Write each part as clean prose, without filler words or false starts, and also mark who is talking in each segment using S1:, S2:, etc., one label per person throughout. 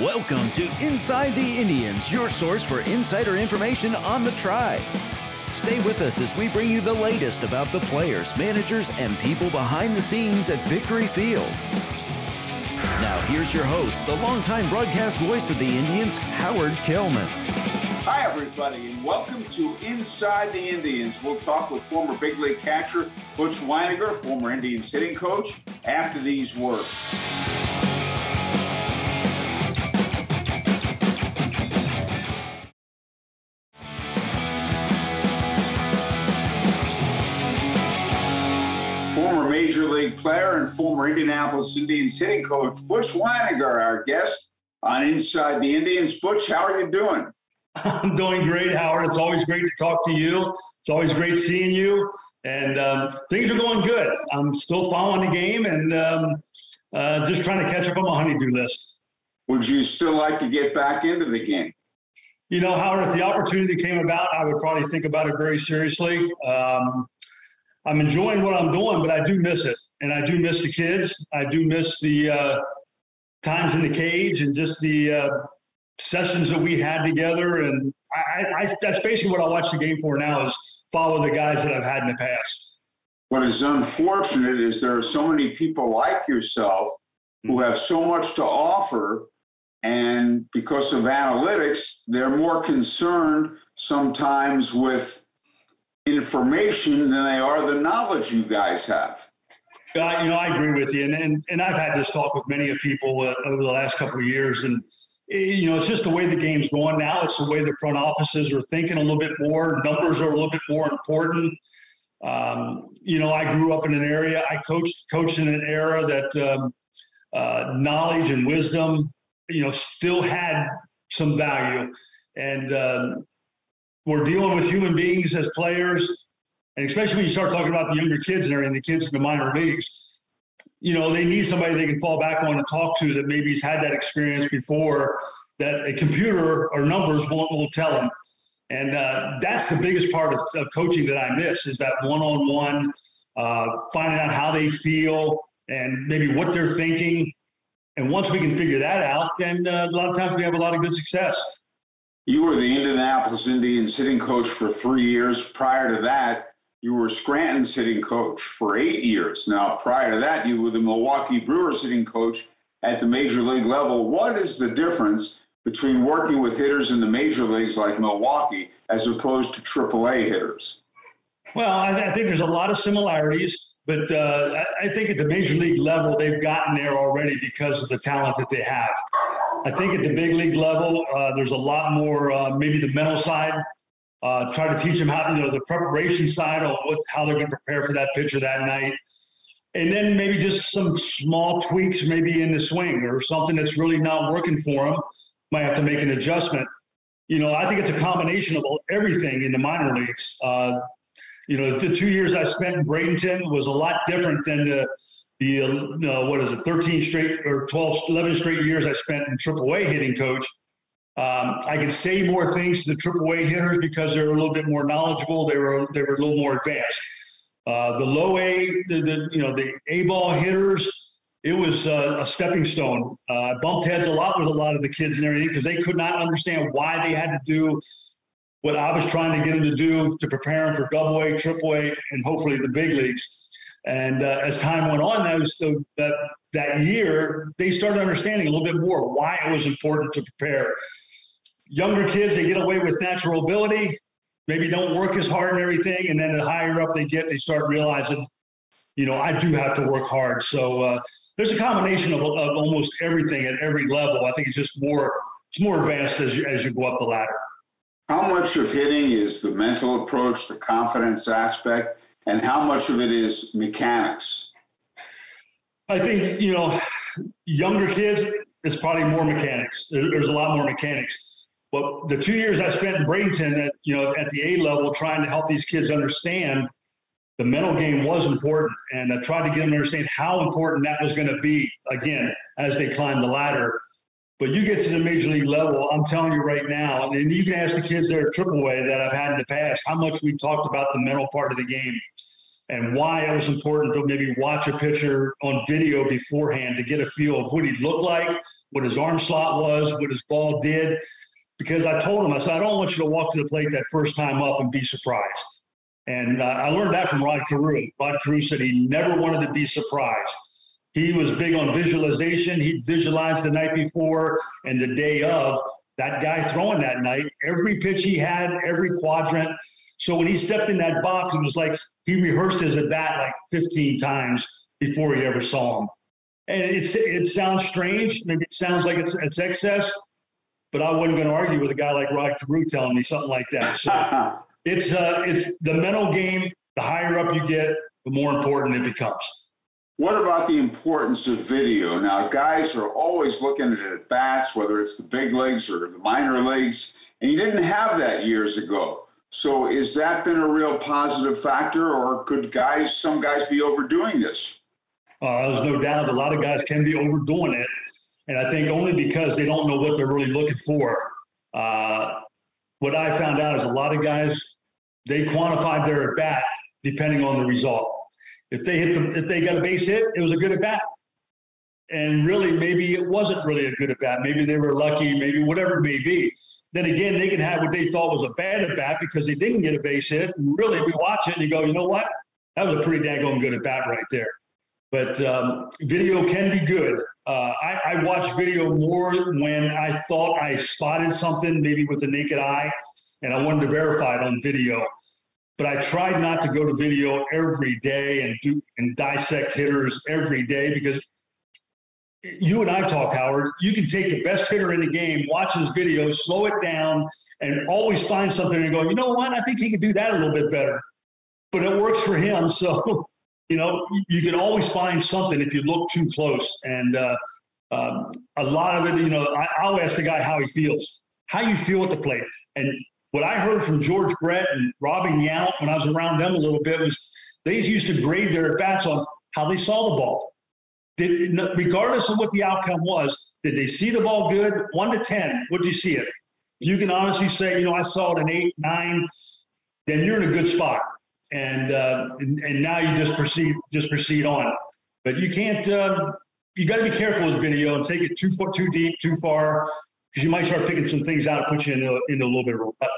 S1: Welcome to Inside the Indians, your source for insider information on the Tribe. Stay with us as we bring you the latest about the players, managers, and people behind the scenes at Victory Field. Now here's your host, the longtime broadcast voice of the Indians, Howard Kellman.
S2: Hi everybody, and welcome to Inside the Indians. We'll talk with former big league catcher Butch Wynegar, former Indians hitting coach, after these words. Former Major League player and former Indianapolis Indians hitting coach Butch Wynegar, our guest on Inside the Indians. Butch, how are you doing?
S3: I'm doing great, Howard. It's always great to talk to you. It's always great seeing you. And things are going good. I'm still following the game and just trying to catch up on my honey-do list.
S2: Would you still like to get back into the game?
S3: You know, Howard, if the opportunity came about, I would probably think about it very seriously. I'm enjoying what I'm doing, but I do miss it. And I do miss the kids. I do miss the times in the cage and just the sessions that we had together. And I that's basically what I watch the game for now, is follow the guys that I've had in the past.
S2: What is unfortunate is there are so many people like yourself who have so much to offer, and because of analytics, they're more concerned sometimes with information than they are the knowledge you guys have.
S3: I agree with you. And I've had this talk with many of people over the last couple of years. And, it's just the way the game's going now. It's the way the front offices are thinking a little bit more. Numbers are a little bit more important. I grew up in an area, I coached in an era that knowledge and wisdom, still had some value. And we're dealing with human beings as players. And especially when you start talking about the younger kids and everything, the kids in the minor leagues, they need somebody they can fall back on and talk to that maybe has had that experience before, that a computer or numbers won't tell them. And that's the biggest part of coaching that I miss, is that one-on-one, finding out how they feel and maybe what they're thinking. And once we can figure that out, then a lot of times we have a lot of good success.
S2: You were the Indianapolis Indians hitting coach for 3 years. Prior to that, you were Scranton's hitting coach for 8 years. Now, prior to that, you were the Milwaukee Brewers hitting coach at the major league level. What is the difference between working with hitters in the major leagues like Milwaukee as opposed to AAA hitters?
S3: Well, I think there's a lot of similarities, but I think at the major league level, they've gotten there already because of the talent that they have. I think at the big league level, there's a lot more, maybe the mental side. Try to teach them how, the preparation side of how they're going to prepare for that pitcher that night. And then maybe just some small tweaks maybe in the swing or something that's really not working for them. Might have to make an adjustment. I think it's a combination of everything in the minor leagues. The 2 years I spent in Bradenton was a lot different than the 13 straight or 11 straight years I spent in AAA hitting coach. I can say more things to the AAA hitters because they're a little bit more knowledgeable. They were a little more advanced. The low A, the A-ball hitters, it was a stepping stone. I bumped heads a lot with a lot of the kids and everything because they could not understand why they had to do what I was trying to get them to do to prepare them for AA, AAA, and hopefully the big leagues. And as time went on, that year, they started understanding a little bit more why it was important to prepare. Younger kids, they get away with natural ability, maybe don't work as hard and everything, and then the higher up they get, they start realizing, I do have to work hard. So there's a combination of almost everything at every level. I think it's more advanced as you go up the ladder.
S2: How much of hitting is the mental approach, the confidence aspect, and how much of it is mechanics?
S3: I think, younger kids, it's probably more mechanics. There's a lot more mechanics. But the 2 years I spent in Bradenton at the A level trying to help these kids understand the mental game was important. And I tried to get them to understand how important that was going to be, again, as they climb the ladder. But you get to the major league level, I'm telling you right now, and you can ask the kids there at AAA that I've had in the past, how much we talked about the mental part of the game. and why it was important to maybe watch a pitcher on video beforehand to get a feel of what he looked like, what his arm slot was, what his ball did. Because I told him, I said, I don't want you to walk to the plate that first time up and be surprised. And I learned that from Rod Carew. Rod Carew said he never wanted to be surprised. He was big on visualization. He'd visualize the night before and the day of that guy throwing that night, every pitch he had, every quadrant. So when he stepped in that box, it was like he rehearsed his at-bat like 15 times before he ever saw him. And it sounds strange. Maybe it sounds like it's excess, but I wasn't going to argue with a guy like Rod Carew telling me something like that. So it's the mental game. The higher up you get, the more important it becomes.
S2: What about the importance of video? Now, guys are always looking at bats, whether it's the big leagues or the minor leagues, and you didn't have that years ago. So is that been a real positive factor, or could some guys be overdoing this?
S3: There's no doubt a lot of guys can be overdoing it, and I think only because they don't know what they're really looking for. What I found out is a lot of guys, they quantified their at-bat depending on the result. If they got a base hit, it was a good at bat. And really, maybe it wasn't really a good at bat. Maybe they were lucky, maybe whatever it may be. Then again, they can have what they thought was a bad at bat because they didn't get a base hit. And really, we watch it and you go, you know what? That was a pretty daggone good at bat right there. But video can be good. I watch video more when I thought I spotted something, maybe with the naked eye, and I wanted to verify it on video. But I tried not to go to video every day and dissect hitters every day, because you and I talked, Howard, you can take the best hitter in the game, watch his video, slow it down, and always find something and go, you know what, I think he could do that a little bit better. But it works for him. So, you can always find something if you look too close. And a lot of it, I'll ask the guy how he feels, how you feel at the plate. And what I heard from George Brett and Robin Yount when I was around them a little bit was they used to grade their at-bats on how they saw the ball. Regardless of what the outcome was, did they see the ball good? 1 to 10, what did you see it? If you can honestly say, I saw it an 8, 9, then you're in a good spot. And now you just proceed on. But you can't. You got to be careful with video and take it too deep, too far, because you might start picking some things out and put you into a little bit of a rut.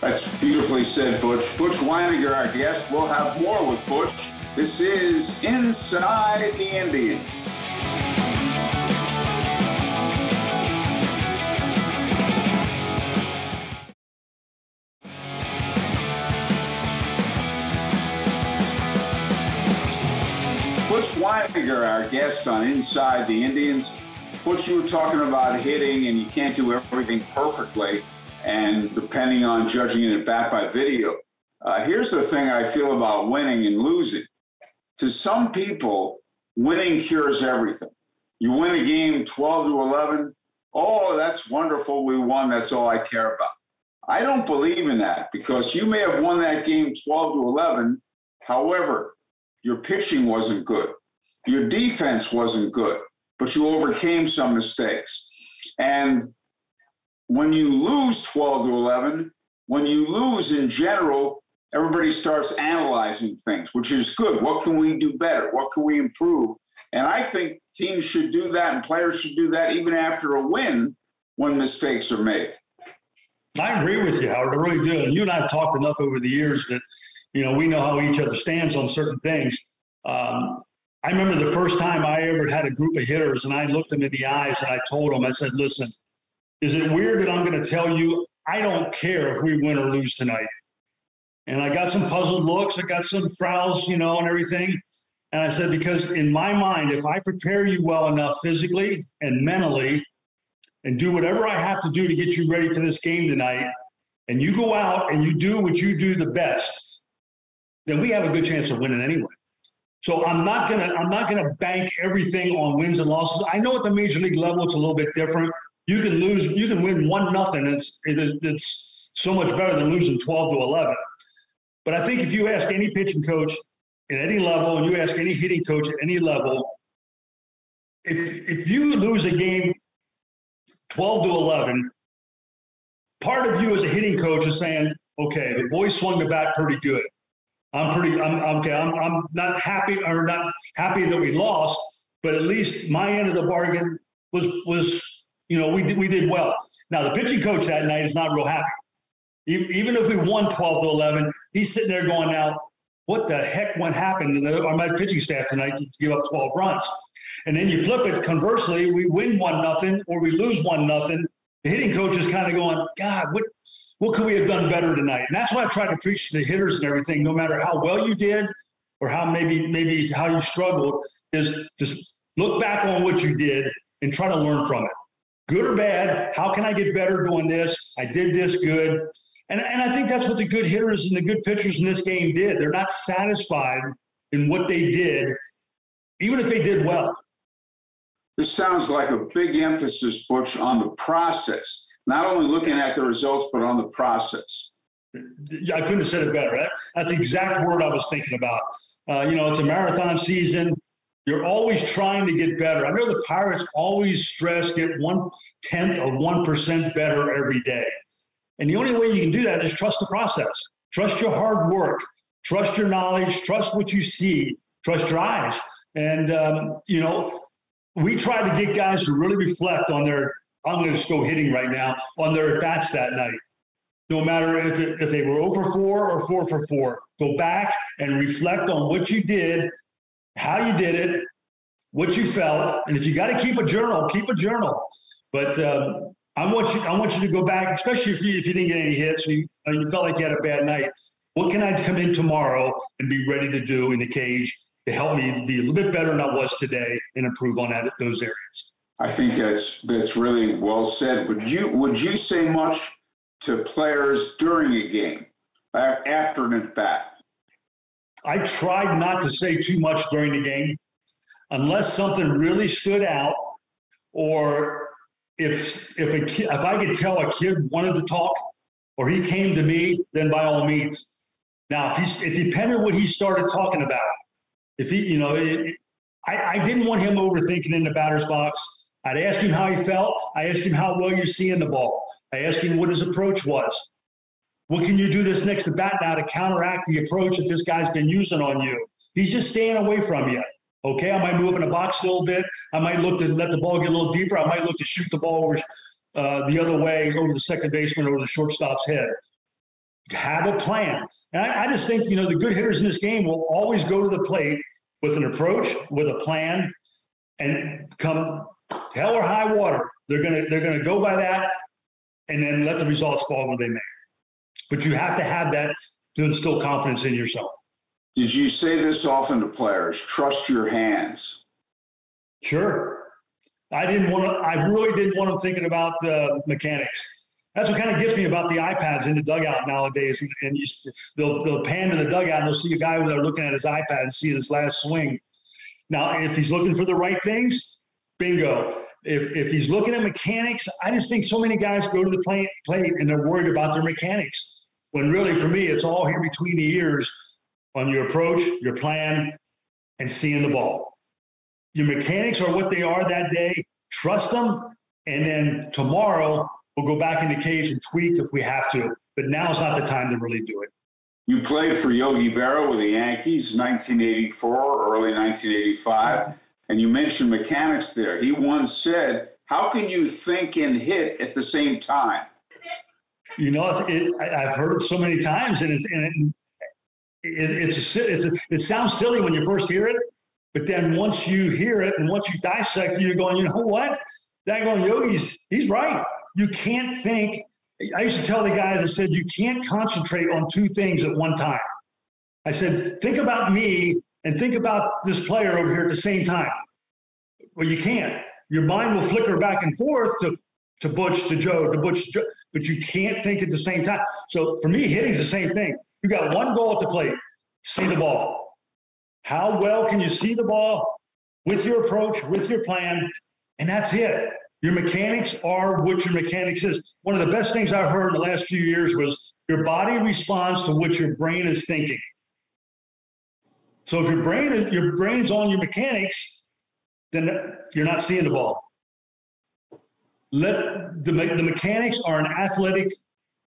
S2: That's beautifully said, Butch. Butch Wynegar, our guest. We'll have more with Butch. This is Inside the Indians. Butch Wynegar, our guest on Inside the Indians. Butch, you were talking about hitting, and you can't do everything perfectly, and depending on judging an at-bat by video. Here's the thing I feel about winning and losing. To some people, winning cures everything. You win a game 12-11. Oh, that's wonderful. We won. That's all I care about. I don't believe in that, because you may have won that game 12-11. However, your pitching wasn't good. Your defense wasn't good, but you overcame some mistakes. And when you lose 12-11, when you lose in general, everybody starts analyzing things, which is good. What can we do better? What can we improve? And I think teams should do that, and players should do that even after a win when mistakes are made.
S3: I agree with you, Howard. I really do. And you and I have talked enough over the years that, we know how each other stands on certain things. I remember the first time I ever had a group of hitters, and I looked them in the eyes and I told them, I said, listen, is it weird that I'm going to tell you I don't care if we win or lose tonight? And I got some puzzled looks. I got some frowns, and everything. And I said, because in my mind, if I prepare you well enough physically and mentally and do whatever I have to do to get you ready for this game tonight, and you go out and you do what you do the best, then we have a good chance of winning anyway. So I'm not gonna bank everything on wins and losses. I know at the major league level it's a little bit different. You can win 1-0. It's so much better than losing 12-11. But I think if you ask any pitching coach at any level, and you ask any hitting coach at any level, if you lose a game 12-11, part of you as a hitting coach is saying, okay, the boys swung the bat pretty good. I'm okay. I'm not happy that we lost, but at least my end of the bargain was we did well. Now the pitching coach that night is not real happy. Even if we won 12-11, he's sitting there going, now, what the heck what happened on my pitching staff tonight to give up 12 runs? And then you flip it, conversely, we win 1-0 or we lose 1-0. The hitting coach is kind of going, God, what could we have done better tonight? And that's why I try to preach to the hitters and everything, no matter how well you did or how maybe how you struggled, is just look back on what you did and try to learn from it. Good or bad, how can I get better doing this? I did this good. And I think that's what the good hitters and the good pitchers in this game did. They're not satisfied in what they did, even if they did well.
S2: This sounds like a big emphasis, Butch, on the process, not only looking at the results, but on the process.
S3: I couldn't have said it better. That's the exact word I was thinking about. It's a marathon season. You're always trying to get better. I know the Pirates always stress get 0.1% better every day. And the only way you can do that is trust the process. Trust your hard work. Trust your knowledge. Trust what you see. Trust your eyes. And, we try to get guys to really reflect on their, I'm going to just go hitting right now, on their at-bats that night. No matter if they were 0 for 4 or 4 for 4. Go back and reflect on what you did, how you did it, what you felt. And if you got to keep a journal, keep a journal. But I want you to go back, especially if you didn't get any hits, you felt like you had a bad night. What can I come in tomorrow and be ready to do in the cage to help me be a little bit better than I was today and improve on those areas?
S2: I think that's really well said. Would you say much to players during a game, after an at-bat?
S3: I tried not to say too much during the game, unless something really stood out, or if I could tell a kid wanted to talk, or he came to me, then by all means. Now, it depended what he started talking about. If he, I didn't want him overthinking in the batter's box. I'd ask him how he felt. I asked him how well you're seeing the ball. I asked him what his approach was. What can you do this next at bat now to counteract the approach that this guy's been using on you? He's just staying away from you. Okay, I might move in the box a little bit. I might look to let the ball get a little deeper. I might look to shoot the ball over the other way, over the second baseman, over the shortstop's head. Have a plan. And I just think, the good hitters in this game will always go to the plate with an approach, with a plan, and come hell or high water. They're gonna go by that, and then let the results fall where they may. But you have to have that to instill confidence in yourself.
S2: Did you say this often to players? Trust your hands.
S3: Sure. I really didn't want them thinking about mechanics. That's what kind of gets me about the iPads in the dugout nowadays. And they'll pan to the dugout and they'll see a guy who's looking at his iPad and see his last swing. Now, if he's looking for the right things, bingo. If he's looking at mechanics, I just think so many guys go to the plate and they're worried about their mechanics. When really, for me, it's all here between the ears on your approach, your plan, and seeing the ball. Your mechanics are what they are that day. Trust them, and then tomorrow we'll go back in the cage and tweak if we have to. But now's not the time to really do it.
S2: You played for Yogi Berra with the Yankees, 1984, early 1985, and you mentioned mechanics there. He once said, "How can you think and hit at the same time?"
S3: I've heard it so many times, and it sounds silly when you first hear it, but then once you hear it and once you dissect it, you're going, you know what? Daggone Yogi's, he's right. You can't think. I used to tell the guys, I said, you can't concentrate on two things at one time. I said, think about me and think about this player over here at the same time. Well, you can't. Your mind will flicker back and forth to Butch, to Joe, to Butch, to Joe, but you can't think at the same time. So for me, hitting's the same thing. You got one goal at the plate, see the ball. How well can you see the ball with your approach, with your plan, and that's it. Your mechanics are what your mechanics is. One of the best things I heard in the last few years was your body responds to what your brain is thinking. So if your brain's on your mechanics, then you're not seeing the ball. The mechanics are an athletic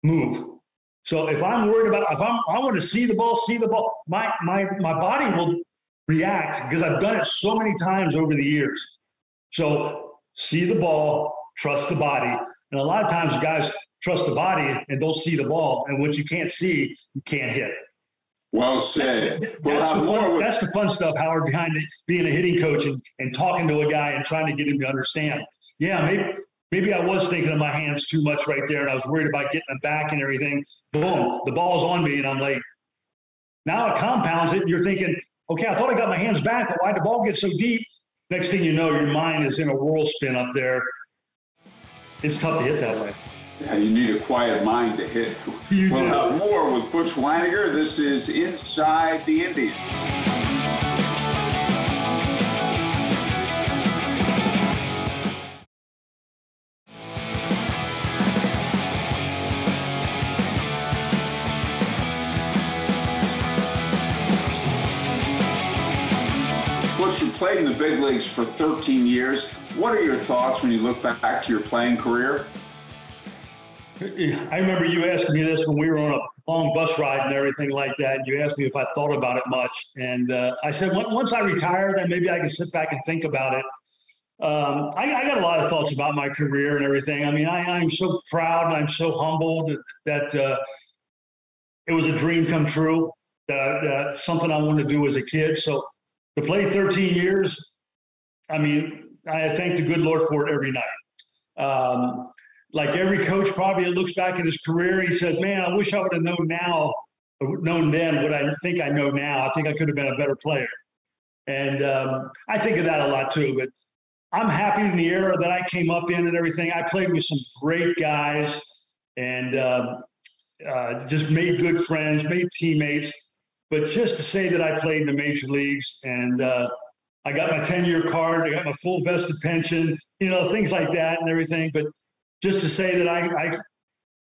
S3: move. So if I'm worried about, I want to see the ball, my body will react because I've done it so many times over the years. So see the ball, trust the body. And a lot of times guys trust the body and don't see the ball. And what you can't see, you can't hit.
S2: Well said.
S3: That's the fun stuff, Howard, behind being a hitting coach and talking to a guy and trying to get him to understand. Yeah, maybe I was thinking of my hands too much right there, and I was worried about getting them back and everything. Boom, the ball's on me, and I'm like, now it compounds it, and you're thinking, okay, I thought I got my hands back, but why'd the ball get so deep? Next thing you know, your mind is in a whirlspin up there. It's tough to hit that way.
S2: Yeah, you need a quiet mind to hit. We'll have more with Butch Wynegar. This is Inside the Indians. Butch, you played in the big leagues for 13 years. What are your thoughts when you look back to your playing career?
S3: I remember you asking me this when we were on a long bus ride and everything like that. And you asked me if I thought about it much. And I said, once I retire, then maybe I can sit back and think about it. I got a lot of thoughts about my career and everything. I mean, I'm so proud and I'm so humbled that it was a dream come true, that something I wanted to do as a kid. So to play 13 years, I mean, I thank the good Lord for it every night. Like every coach probably looks back at his career, he says, man, I wish I would have known then what I think I know now. I think I could have been a better player. And I think of that a lot too. But I'm happy in the era that I came up in and everything. I played with some great guys and just made good friends, made teammates. But just to say that I played in the major leagues and I got my 10-year card, I got my full vested pension, things like that and everything. But just to say that I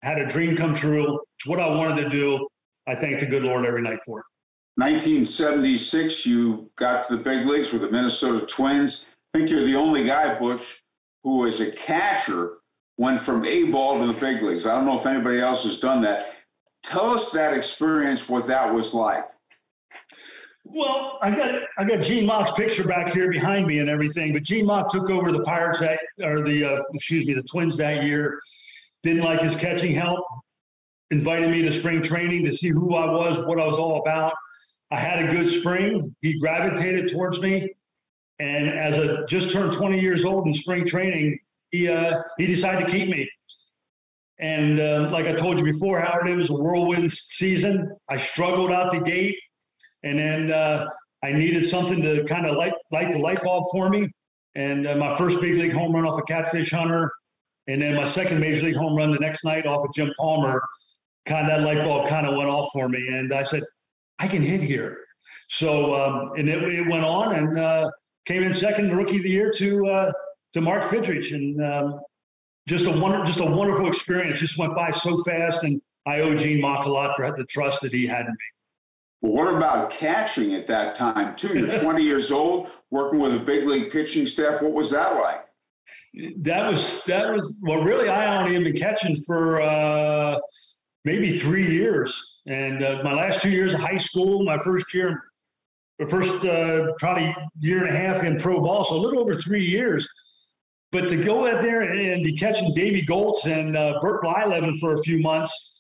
S3: had a dream come true, it's what I wanted to do. I thank the good Lord every night for it.
S2: 1976, you got to the big leagues with the Minnesota Twins. I think you're the only guy, Butch, who as a catcher went from A-ball to the big leagues. I don't know if anybody else has done that. Tell us that experience, what that was like.
S3: Well, I got Gene Mock's picture back here behind me and everything, but Gene Mock took over the the Twins that year. Didn't like his catching help. Invited me to spring training to see who I was, what I was all about. I had a good spring. He gravitated towards me, and as I just turned 20 years old in spring training, he decided to keep me. And like I told you before, Howard, it was a whirlwind season. I struggled out the gate. And then I needed something to kind of light the light bulb for me. And my first big league home run off a catfish hunter. And then my second major league home run the next night off of Jim Palmer, that light bulb kind of went off for me. And I said, I can hit here. So, and it went on and came in second rookie of the year to Mark Fidrich. And just a wonderful experience. Just went by so fast. And I owe Gene Mock a lot for the trust that he had in me.
S2: Well, what about catching at that time, too? You're 20 years old, working with a big league pitching staff. What was that like?
S3: That was well, really, I only have been catching for maybe 3 years. And my last 2 years of high school, my first probably year and a half in pro ball, so a little over 3 years. But to go out there and be catching Davey Goltz and Burt Blyleven for a few months,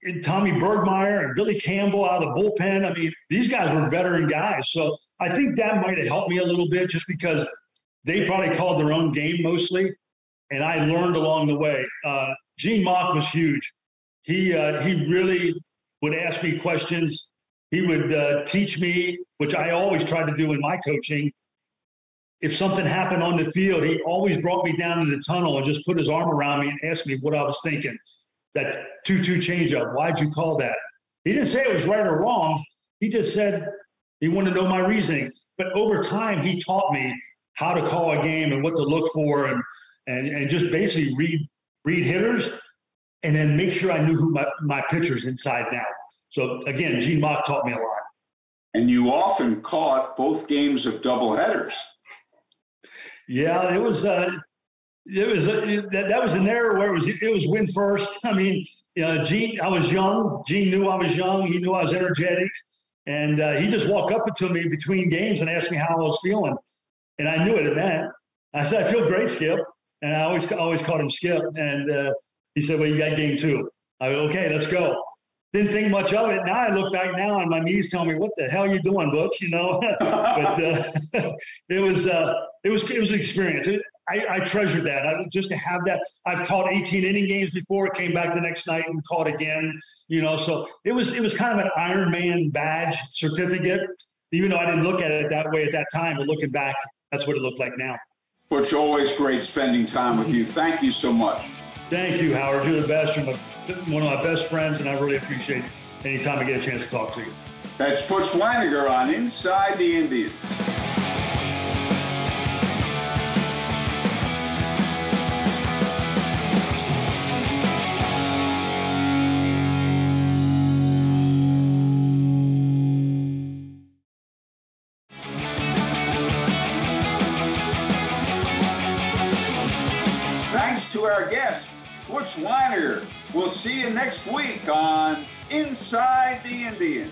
S3: and Tommy Bergmeyer and Billy Campbell out of the bullpen. I mean, these guys were veteran guys. So I think that might have helped me a little bit just because they probably called their own game mostly. And I learned along the way. Gene Mock was huge. He really would ask me questions. He would teach me, which I always tried to do in my coaching. If something happened on the field, he always brought me down to the tunnel and just put his arm around me and asked me what I was thinking. That 2-2 changeup, why'd you call that? He didn't say it was right or wrong. He just said he wanted to know my reasoning. But over time, he taught me how to call a game and what to look for and just basically read hitters and then make sure I knew who my pitcher's inside now. So, again, Gene Mock taught me a lot.
S2: And you often caught both games of doubleheaders.
S3: Yeah, that was an era where it was win first. I mean, Gene, I was young. Gene knew I was young. He knew I was energetic. And he just walked up to me between games and asked me how I was feeling. And I knew it at that. I said, I feel great, Skip. And I always called him Skip. And he said, well, you got game 2. I went, okay, let's go. Didn't think much of it. Now I look back now and my knees tell me, what the hell are you doing, Butch? But it was an experience. I treasured that. Just to have that. I've called 18 inning games before. Came back the next night and called again. So it was kind of an Iron Man badge certificate. Even though I didn't look at it that way at that time, but looking back, that's what it looked like now.
S2: Butch, always great spending time with you. Thank you so much.
S3: Thank you, Howard. You're the best. You're one of my best friends, and I really appreciate any time I get a chance to talk to you.
S2: That's Butch Wynegar on Inside the Indians. Thanks to our guest, Butch Wynegar. We'll see you next week on Inside the Indians.